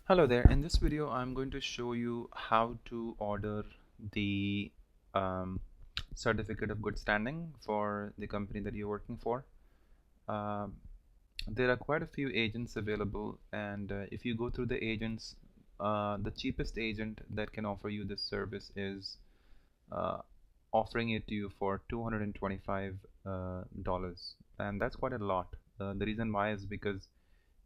Hello there. In this video, I'm going to show you how to order the um, certificate of good standing for the company that you're working for. Um, there are quite a few agents available, and if you go through the agents, the cheapest agent that can offer you this service is uh, offering it to you for $225, and that's quite a lot. The reason why is because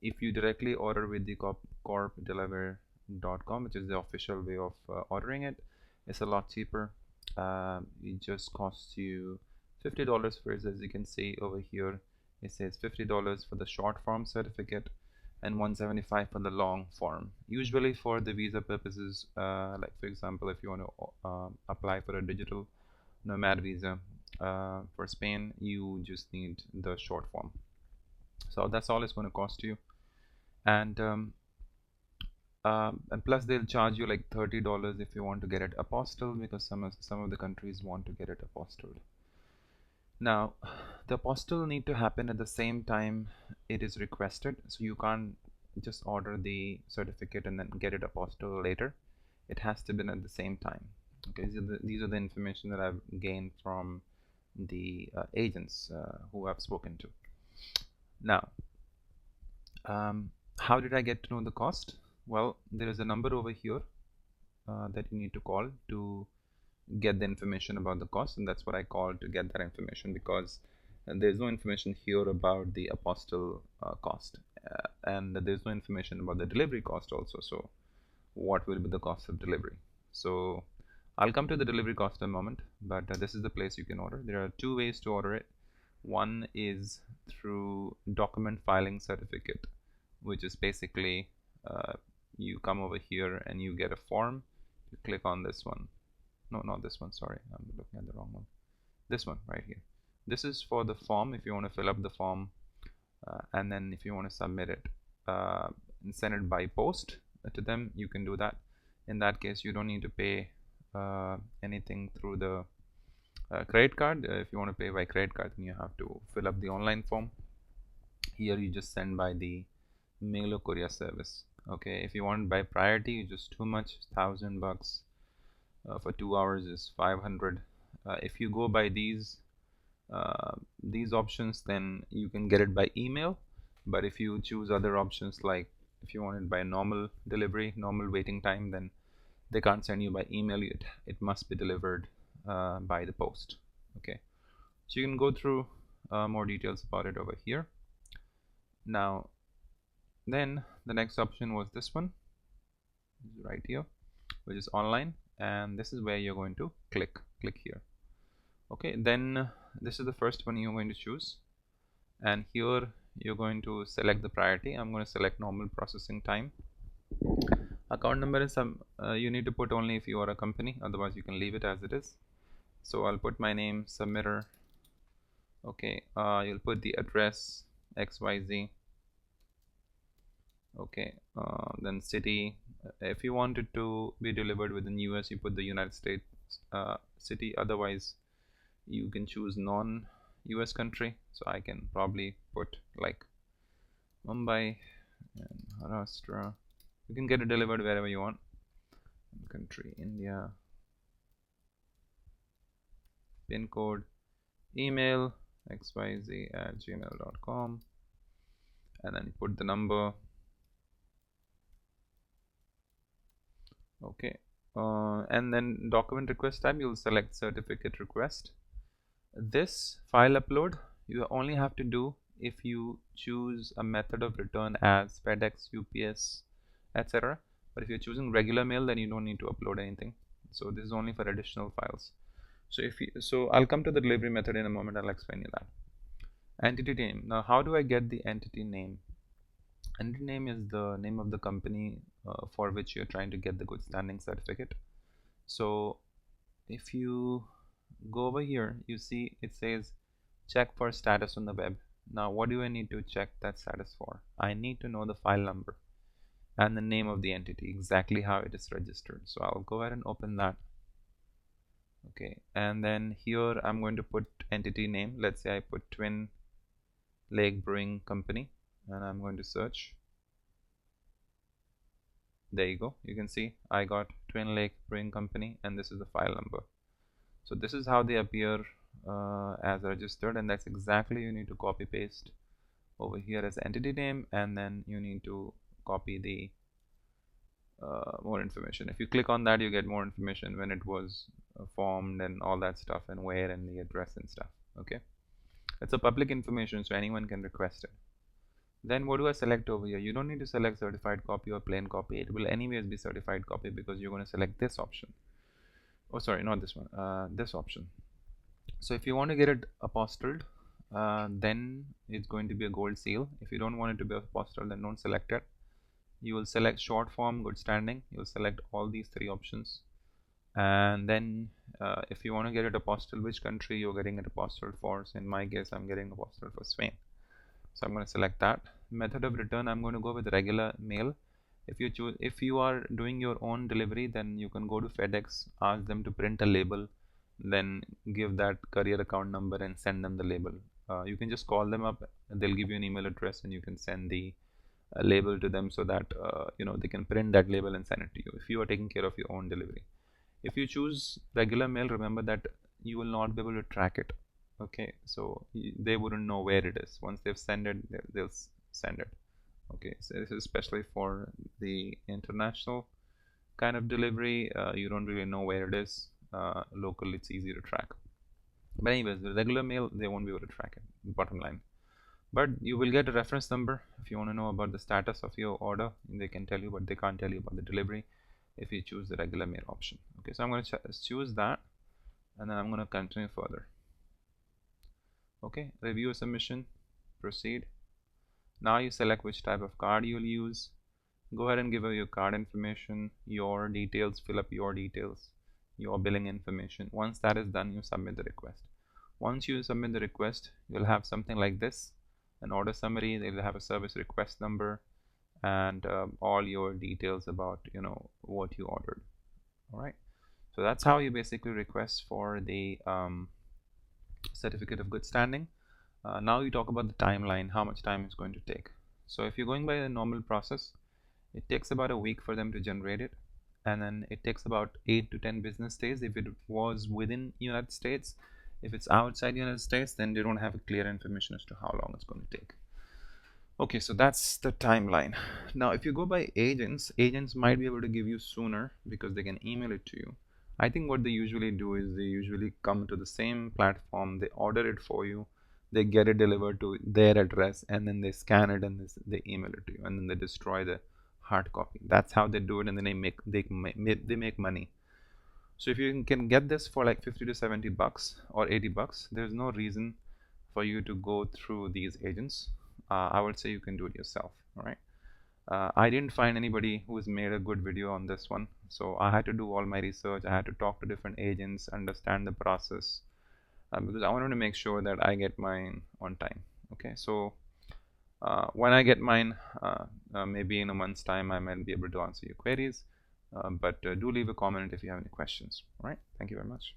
if you directly order with the corpdelaware.com, which is the official way of ordering it, it's a lot cheaper. It just costs you $50 for it. As you can see over here, it says $50 for the short form certificate and $175 for the long form. Usually for the visa purposes, like for example, if you want to apply for a digital Nomad visa for Spain, you just need the short form. So that's all it's going to cost you. And and plus they'll charge you like $30 if you want to get it apostilled, because some of the countries want to get it apostilled. Now, the apostille need to happen at the same time it is requested, so you can't just order the certificate and then get it apostilled later. It has to be at the same time. Okay, these are the information that I've gained from the agents who I've spoken to. Now, how did I get to know the cost? Well, there is a number over here that you need to call to get the information about the cost, and that's what I called to get that information, because there's no information here about the apostille cost, and there's no information about the delivery cost also. So what will be the cost of delivery? So I'll come to the delivery cost in a moment, but this is the place you can order. There are two ways to order it. One is through document filing certificate, which is basically you come over here and you get a form. You click on this one. No, not this one, sorry, I'm looking at the wrong one. This one right here. This is for the form if you want to fill up the form, and then if you want to submit it and send it by post to them, you can do that. In that case, you don't need to pay anything through the credit card. If you want to pay by credit card, then you have to fill up the online form. Here you just send by the mail or courier service. Okay, if you want by priority, it's just too much. $1,000 for 2 hours is 500. If you go by these options, then you can get it by email. But if you choose other options, like if you want it by normal delivery, normal waiting time, then they can't send you by email. It must be delivered by the post. Okay, so you can go through more details about it over here. Now, then the next option was this one right here, which is online, and this is where you're going to click here. Okay, then this is the first one you're going to choose, and here you're going to select the priority. I'm going to select normal processing time. Account number is you need to put only if you are a company, otherwise you can leave it as it is. So I'll put my name, submitter. Okay, you'll put the address XYZ. Okay, then city. If you want it to be delivered within US, you put the United States city. Otherwise, you can choose non-US country. So I can probably put like Mumbai and Maharashtra. You can get it delivered wherever you want. Country India. Pin code, email xyz@gmail.com, and then you put the number. Okay, and then document request type, you'll select certificate request. This file upload you only have to do if you choose a method of return as FedEx, UPS, etc. But if you're choosing regular mail, then you don't need to upload anything. So this is only for additional files. So I'll come to the delivery method in a moment. I'll explain you that. Entity name. Now, how do I get the entity name? Entity name is the name of the company for which you're trying to get the good standing certificate. So if you go over here, you see it says check for status on the web. Now what do I need to check that status for? I need to know the file number and the name of the entity, exactly how it is registered. So I'll go ahead and open that. Okay, and then here I'm going to put entity name. Let's say I put Twin Lake Brewing Company, and I'm going to search. There you go. You can see I got Twin Lake Brewing Company, and this is the file number. So this is how they appear as registered, and that's exactly you need to copy paste over here as entity name, and then you need to copy the more information. If you click on that, you get more information when it was formed and all that stuff, and where and the address and stuff. Okay, it's a public information, so anyone can request it. Then what do I select over here? You don't need to select certified copy or plain copy. It will anyways be certified copy because you're going to select this option. Oh, sorry, not this one, this option. So if you want to get it apostilled, then it's going to be a gold seal. If you don't want it to be apostilled, then don't select it. You will select short form, good standing. You'll select all these three options, and then if you want to get it apostilled, which country you're getting it apostilled for. So in my case, I'm getting apostilled for Spain, so I'm going to select that. Method of return, I'm going to go with regular mail. If you are doing your own delivery, then you can go to FedEx, ask them to print a label, then give that courier account number and send them the label. You can just call them up, and they'll give you an email address, and you can send the label to them so that they can print that label and send it to you if you are taking care of your own delivery. If you choose regular mail, remember that you will not be able to track it. Okay, so they wouldn't know where it is. Once they've sent it, they'll send it. Okay, so this is especially for the international kind of delivery. You don't really know where it is. Local, it's easy to track. But anyways, the regular mail, they won't be able to track it, bottom line. But you will get a reference number if you want to know about the status of your order. They can tell you, but they can't tell you about the delivery if you choose the regular mail option. Okay, so I'm going to choose that, and then I'm going to continue further. Okay, review submission, proceed. Now you select which type of card you'll use. Go ahead and give her your card information, your details, fill up your details, your billing information. Once that is done, you submit the request. Once you submit the request, you'll have something like this: an order summary. They'll have a service request number and all your details about what you ordered. All right, so that's how you basically request for the certificate of good standing. Now you talk about the timeline, how much time it's going to take. So if you're going by the normal process, it takes about a week for them to generate it, and then it takes about 8 to 10 business days if it was within United States. If it's outside United States, then they don't have a clear information as to how long it's going to take. Okay, so that's the timeline. Now if you go by agents might be able to give you sooner because they can email it to you. I think what they usually do is they usually come to the same platform, they order it for you, they get it delivered to their address, and then they scan it and they email it to you, and then they destroy the hard copy. That's how they do it, and then they make money. So if you can get this for like 50 to 70 bucks or 80 bucks, there's no reason for you to go through these agents. I would say you can do it yourself. All right. I didn't find anybody who has made a good video on this one, so I had to do all my research. I had to talk to different agents, understand the process, because I wanted to make sure that I get mine on time. Okay, so when I get mine, maybe in a month's time, I might be able to answer your queries. But do leave a comment if you have any questions. All right, thank you very much.